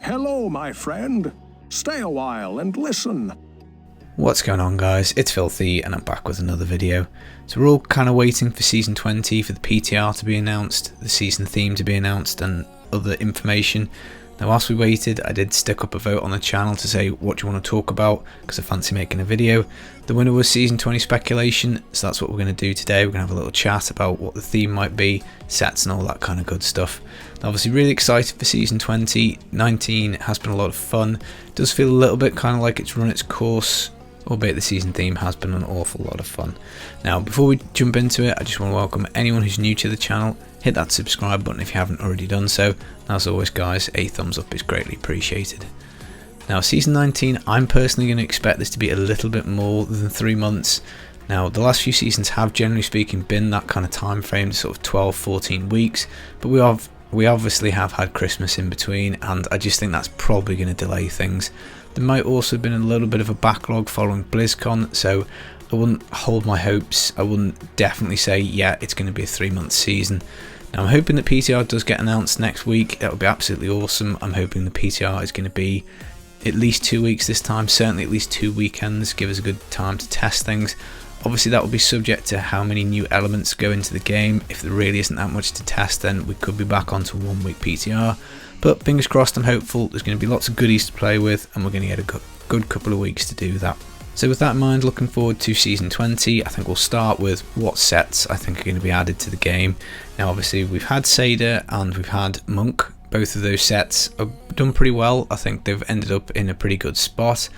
Hello, my friend. Stay a while and listen. What's going on, guys? It's Filthy and I'm back with another video. So we're all kind of waiting for Season 20 for the PTR to be announced, the season theme to be announced and other information. Now whilst we waited, I did stick up a vote on the channel to say what do you want to talk about, because I fancy making a video. The winner was Season 20 speculation, so that's what we're going to do today. We're going to have a little chat about what the theme might be, sets and all that kind of good stuff. Now, obviously really excited for Season 20. 19 has been a lot of fun. It does feel a little bit kind of like it's run its course, albeit the season theme has been an awful lot of fun. Now before we jump into it, I just want to welcome anyone who's new to the channel. Hit that subscribe button if you haven't already done so. And as always guys, a thumbs up is greatly appreciated. Now season 19, I'm personally going to expect this to be a little bit more than 3 months. Now the last few seasons have generally speaking been that kind of time frame, sort of 12-14 weeks, but we obviously have had Christmas in between, and I just think that's probably going to delay things. There might also have been a little bit of a backlog following BlizzCon, so I wouldn't hold my hopes. I wouldn't definitely say, yeah, it's going to be a 3-month season. Now I'm hoping that PTR does get announced next week. That would be absolutely awesome. I'm hoping the PTR is going to be at least 2 weeks this time, certainly at least 2 weekends, give us a good time to test things. Obviously that will be subject to how many new elements go into the game. If there really isn't that much to test, then we could be back onto 1 week PTR. But fingers crossed, I'm hopeful. There's going to be lots of goodies to play with, and we're going to get a good couple of weeks to do that. So with that in mind, looking forward to Season 20, I think we'll start with what sets I think are going to be added to the game. Now obviously we've had Satyr and we've had Monk. Both of those sets have done pretty well. I think they've ended up in a pretty good spot.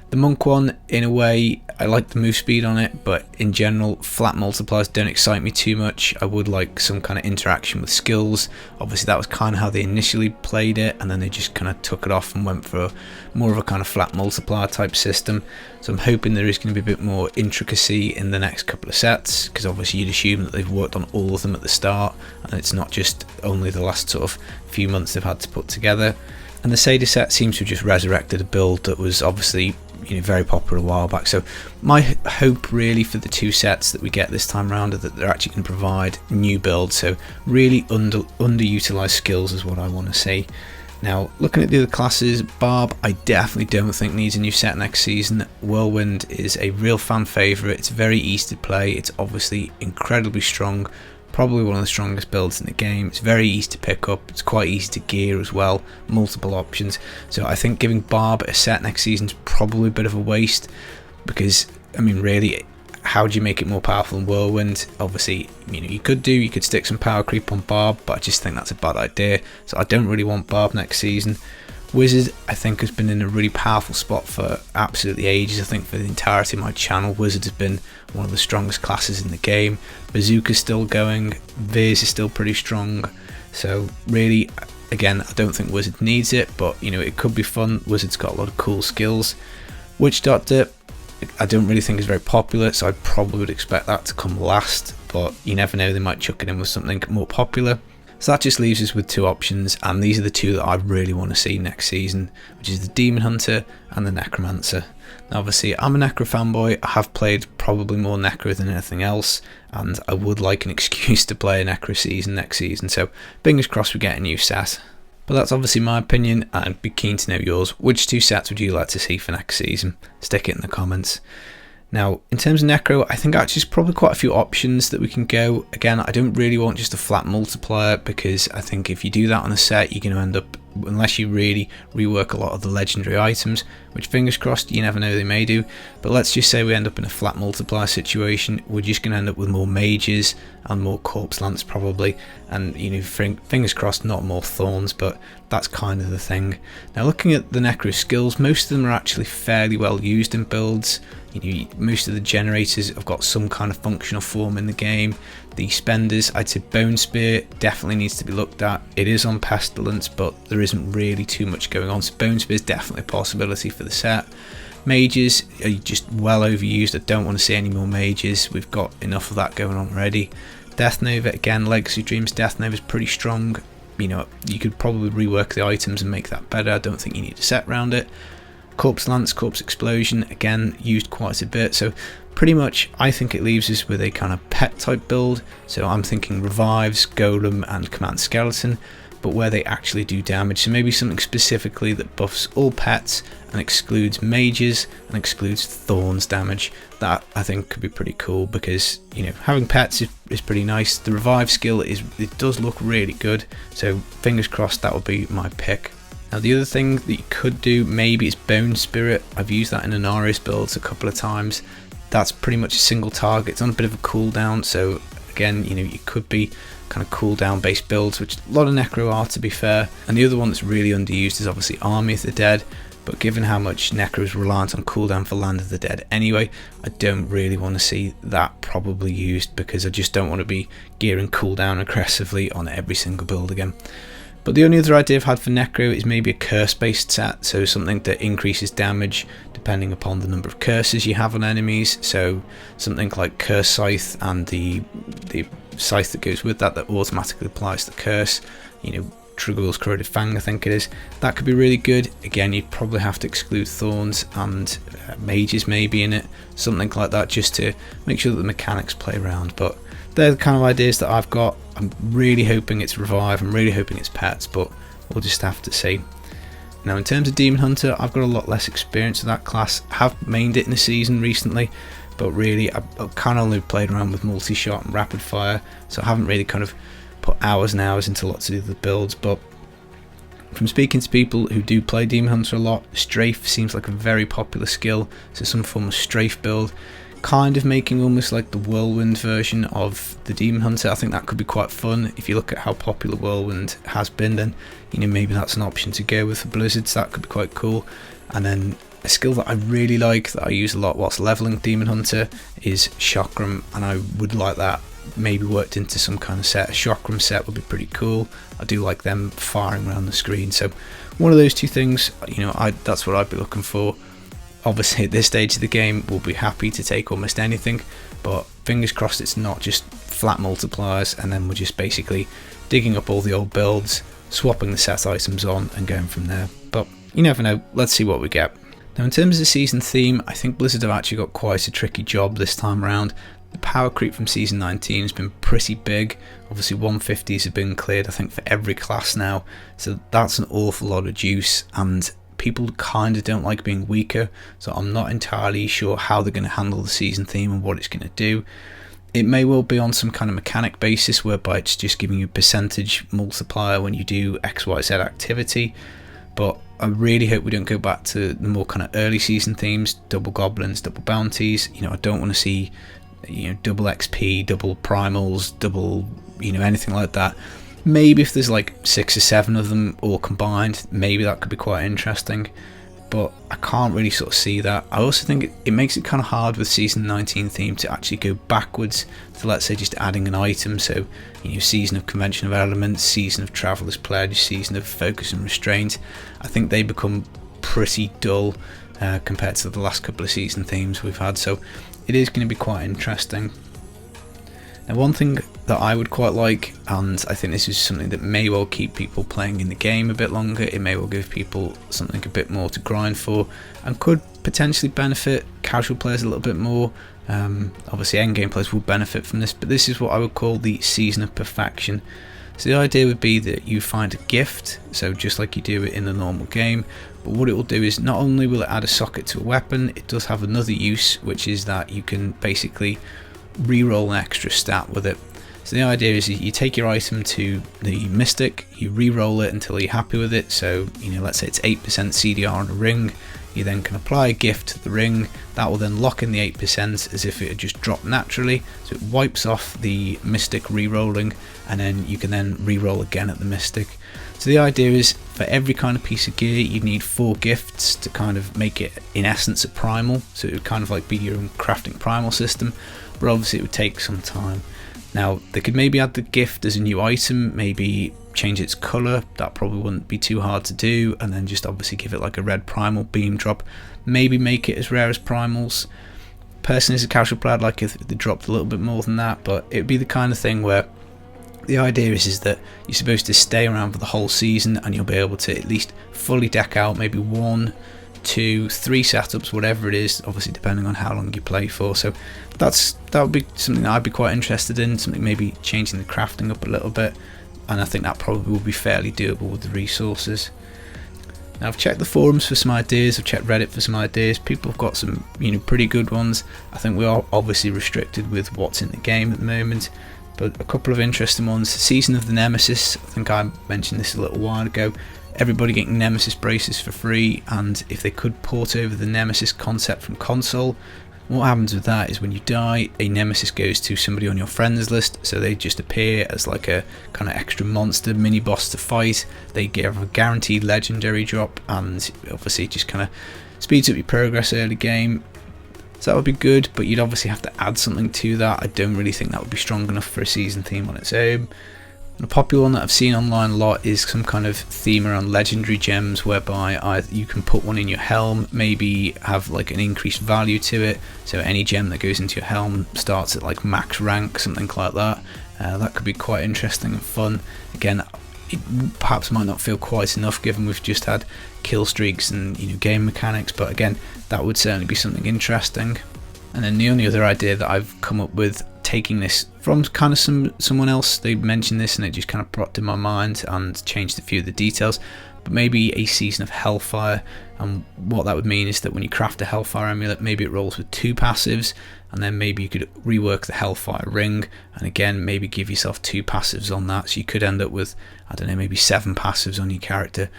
The Monk one, in a way, I like the move speed on it, but in general, flat multipliers don't excite me too much. I would like some kind of interaction with skills. Obviously that was kind of how they initially played it, and then they just kind of took it off and went for more of a kind of flat multiplier type system. So I'm hoping there is going to be a bit more intricacy in the next couple of sets, because obviously you'd assume that they've worked on all of them at the start, and it's not just only the last sort of few months they've had to put together. And the Satyr set seems to have just resurrected a build that was obviously very popular a while back. So my hope really for the two sets that we get this time around are that they're actually going to provide new builds. So really underutilized skills is what I want to see. Now looking at the other classes, Barb I definitely don't think needs a new set next season. Whirlwind is a real fan favourite. It's very easy to play. It's obviously incredibly strong. Probably one of the strongest builds in the game. It's very easy to pick up, it's quite easy to gear as well, multiple options. So I think giving Barb a set next season is probably a bit of a waste, because I mean really, how do you make it more powerful than Whirlwind? Obviously you could stick some power creep on Barb, but I just think that's a bad idea, so I don't really want Barb next season. Wizard I think has been in a really powerful spot for absolutely ages. I think for the entirety of my channel, Wizard has been one of the strongest classes in the game. Bazooka's still going, Veers is still pretty strong, so really again I don't think Wizard needs it, but it could be fun. Wizard's got a lot of cool skills. Witch Doctor I don't really think is very popular, so I probably would expect that to come last, but you never know, they might chuck it in with something more popular. So that just leaves us with two options, and these are the two that I really want to see next season, which is the Demon Hunter and the Necromancer. Now obviously I'm a Necro fanboy. I have played probably more Necro than anything else, and I would like an excuse to play a Necro season next season, so fingers crossed we get a new set. But that's obviously my opinion, and I'd be keen to know yours. Which two sets would you like to see for next season? Stick it in the comments. Now, in terms of Necro, I think actually there's probably quite a few options that we can go. Again, I don't really want just a flat multiplier, because I think if you do that on a set, you're going to end up, unless you really rework a lot of the legendary items, which fingers crossed, you never know, they may do. But let's just say we end up in a flat multiplier situation, we're just going to end up with more mages and more corpse lance probably, and fingers crossed not more thorns, but that's kind of the thing. Now looking at the Necro skills, most of them are actually fairly well used in builds. Most of the generators have got some kind of functional form in the game. The spenders, I'd say Bone Spear definitely needs to be looked at. It is on Pestilence, but there isn't really too much going on, so Bone Spear is definitely a possibility for the set. Mages are just well overused. I don't want to see any more mages. We've got enough of that going on already. Death Nova, again, Legacy Dreams Death Nova is pretty strong. You could probably rework the items and make that better. I don't think you need a set around it. Corpse Lance, Corpse Explosion, again used quite a bit, so pretty much I think it leaves us with a kind of pet type build. So I'm thinking Revives, Golem and Command Skeleton, but where they actually do damage. So maybe something specifically that buffs all pets and excludes mages and excludes thorns damage. That I think could be pretty cool, because you know, having pets is pretty nice. The revive skill it does look really good, so fingers crossed that would be my pick. Now the other thing that you could do maybe is Bone Spirit. I've used that in Anarius builds a couple of times. That's pretty much a single target. It's on a bit of a cooldown, so again, you know, you could be kind of cooldown based builds, which a lot of Necro are, to be fair. And the other one that's really underused is obviously Army of the Dead, but given how much Necro is reliant on cooldown for Land of the Dead anyway, I don't really want to see that probably used, because I just don't want to be gearing cooldown aggressively on every single build again. But the only other idea I've had for Necro is maybe a curse based set, so something that increases damage depending upon the number of curses you have on enemies. So something like Curse Scythe and the scythe that goes with that automatically applies the curse, you know, Trugwill's Corroded Fang I think it is. That could be really good. Again, you'd probably have to exclude thorns and mages maybe in it, something like that, just to make sure that the mechanics play around. But they're the kind of ideas that I've got. I'm really hoping it's revive, I'm really hoping it's pets, but we'll just have to see. Now in terms of Demon Hunter, I've got a lot less experience with that class. I have mained it in a season recently, but really I've kind of only played around with multi-shot and rapid fire, so I haven't really kind of put hours and hours into lots of the builds. But from speaking to people who do play Demon Hunter a lot, Strafe seems like a very popular skill, so some form of Strafe build, kind of making almost like the Whirlwind version of the Demon Hunter. I think that could be quite fun. If you look at how popular Whirlwind has been, then you know, maybe that's an option to go with for Blizzards. That could be quite cool. And then a skill that I really like, that I use a lot whilst leveling Demon Hunter, is Chakram, and I would like that maybe worked into some kind of set. A Chakram set would be pretty cool. I do like them firing around the screen, so one of those two things, you know, that's what I'd be looking for. Obviously at this stage of the game we'll be happy to take almost anything, but fingers crossed it's not just flat multipliers and then we're just basically digging up all the old builds, swapping the set items on and going from there. But you never know, let's see what we get. Now in terms of the season theme, I think Blizzard have actually got quite a tricky job this time around. The power creep from season 19 has been pretty big. Obviously 150s have been cleared I think for every class now, so that's an awful lot of juice, and people kind of don't like being weaker, so I'm not entirely sure how they're going to handle the season theme and what it's going to do. It may well be on some kind of mechanic basis whereby it's just giving you a percentage multiplier when you do XYZ activity, but I really hope we don't go back to the more kind of early season themes, double goblins, double bounties. You know, I don't want to see, you know, double XP, double primals, double, you know, anything like that. Maybe if there's like 6 or 7 of them all combined, maybe that could be quite interesting, but I can't really sort of see that. I also think it makes it kind of hard with season 19 theme to actually go backwards to, let's say, just adding an item. So, you know, season of Convention of Elements, season of Traveller's Pledge, season of Focus and Restraint. I think they become pretty dull compared to the last couple of season themes we've had, so it is going to be quite interesting. Now one thing that I would quite like, and I think this is something that may well keep people playing in the game a bit longer, it may well give people something a bit more to grind for, and could potentially benefit casual players a little bit more. Obviously endgame players will benefit from this, but this is what I would call the Season of Perfection. So the idea would be that you find a gift, so just like you do it in the normal game, but what it will do is not only will it add a socket to a weapon, it does have another use, which is that you can basically re-roll an extra stat with it. So the idea is you take your item to the Mystic, you re-roll it until you're happy with it. So, you know, let's say it's 8% CDR on a ring, you then can apply a gift to the ring, that will then lock in the 8% as if it had just dropped naturally, so it wipes off the Mystic re-rolling, and then you can then re-roll again at the Mystic. So the idea is for every kind of piece of gear you need 4 gifts to kind of make it in essence a primal, so it would kind of like be your own crafting primal system, but obviously it would take some time. Now they could maybe add the gift as a new item, maybe change its colour, that probably wouldn't be too hard to do, and then just obviously give it like a red primal beam drop, maybe make it as rare as primals. Personally as a casual player I'd like if they dropped a little bit more than that, but it would be the kind of thing where the idea is that you're supposed to stay around for the whole season and you'll be able to at least fully deck out maybe 1, 2, 3 setups, whatever it is, obviously depending on how long you play for. So that would be something that I'd be quite interested in, something maybe changing the crafting up a little bit. and I think that probably will be fairly doable with the resources. Now I've checked the forums for some ideas, I've checked Reddit for some ideas. People have got some, pretty good ones. I think we are obviously restricted with what's in the game at the moment, but a couple of interesting ones. Season of the Nemesis, I think I mentioned this a little while ago. Everybody getting Nemesis braces for free, and if they could port over the Nemesis concept from console, what happens with that is when you die, a Nemesis goes to somebody on your friends list, so they just appear as like a kind of extra monster mini boss to fight. They give a guaranteed legendary drop, and obviously just kind of speeds up your progress early game. So that would be good, but you'd obviously have to add something to that. I don't really think that would be strong enough for a season theme on its own. A popular one that I've seen online a lot is some kind of theme around legendary gems, whereby you can put one in your helm, maybe have like an increased value to it, so any gem that goes into your helm starts at like max rank, something like that. That could be quite interesting and fun. Again, it perhaps might not feel quite enough given we've just had kill streaks and game mechanics, but again, that would certainly be something interesting. And then the only other idea that I've come up with, taking this from kind of someone else, they mentioned this and it just kind of popped in my mind and changed a few of the details, but maybe a season of Hellfire. And what that would mean is that when you craft a Hellfire amulet, maybe it rolls with 2 passives, and then maybe you could rework the Hellfire ring, and again maybe give yourself 2 passives on that, so you could end up with, I don't know, maybe 7 passives on your character.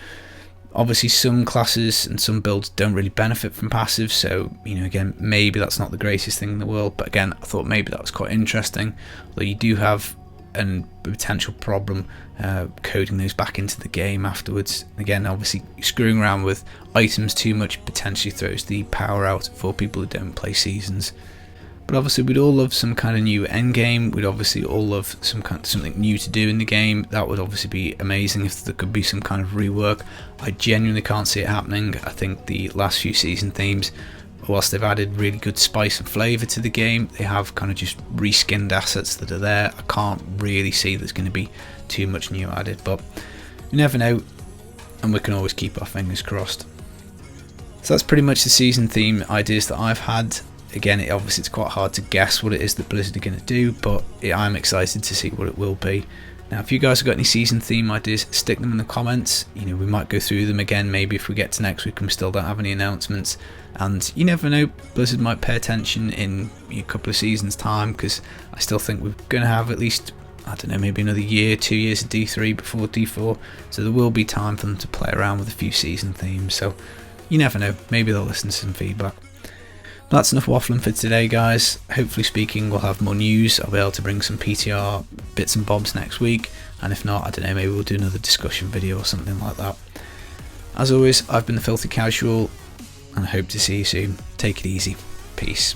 Obviously some classes and some builds don't really benefit from passives, so again, maybe that's not the greatest thing in the world, but again, I thought maybe that was quite interesting. Although you do have a potential problem coding those back into the game afterwards. Again, obviously screwing around with items too much potentially throws the power out for people who don't play seasons. But obviously we'd all love some kind of new endgame, we'd obviously all love something new to do in the game. That would obviously be amazing if there could be some kind of rework. I genuinely can't see it happening. I think the last few season themes, whilst they've added really good spice and flavour to the game, they have kind of just reskinned assets that are there. I can't really see there's going to be too much new added, but you never know, and we can always keep our fingers crossed. So that's pretty much the season theme ideas that I've had. Again, obviously it's quite hard to guess what it is that Blizzard are going to do, but I'm excited to see what it will be. Now, if you guys have got any season theme ideas, stick them in the comments. We might go through them again, maybe if we get to next week and we still don't have any announcements. And you never know, Blizzard might pay attention in a couple of seasons' time, because I still think we're going to have at least, I don't know, maybe another year, 2 years of D3 before D4. So there will be time for them to play around with a few season themes. So you never know, maybe they'll listen to some feedback. That's enough waffling for today, guys. Hopefully speaking, we'll have more news. I'll be able to bring some PTR bits and bobs next week, and if not, I don't know, maybe we'll do another discussion video or something like that. As always, I've been the Filthy Casual, and I hope to see you soon. Take it easy. Peace.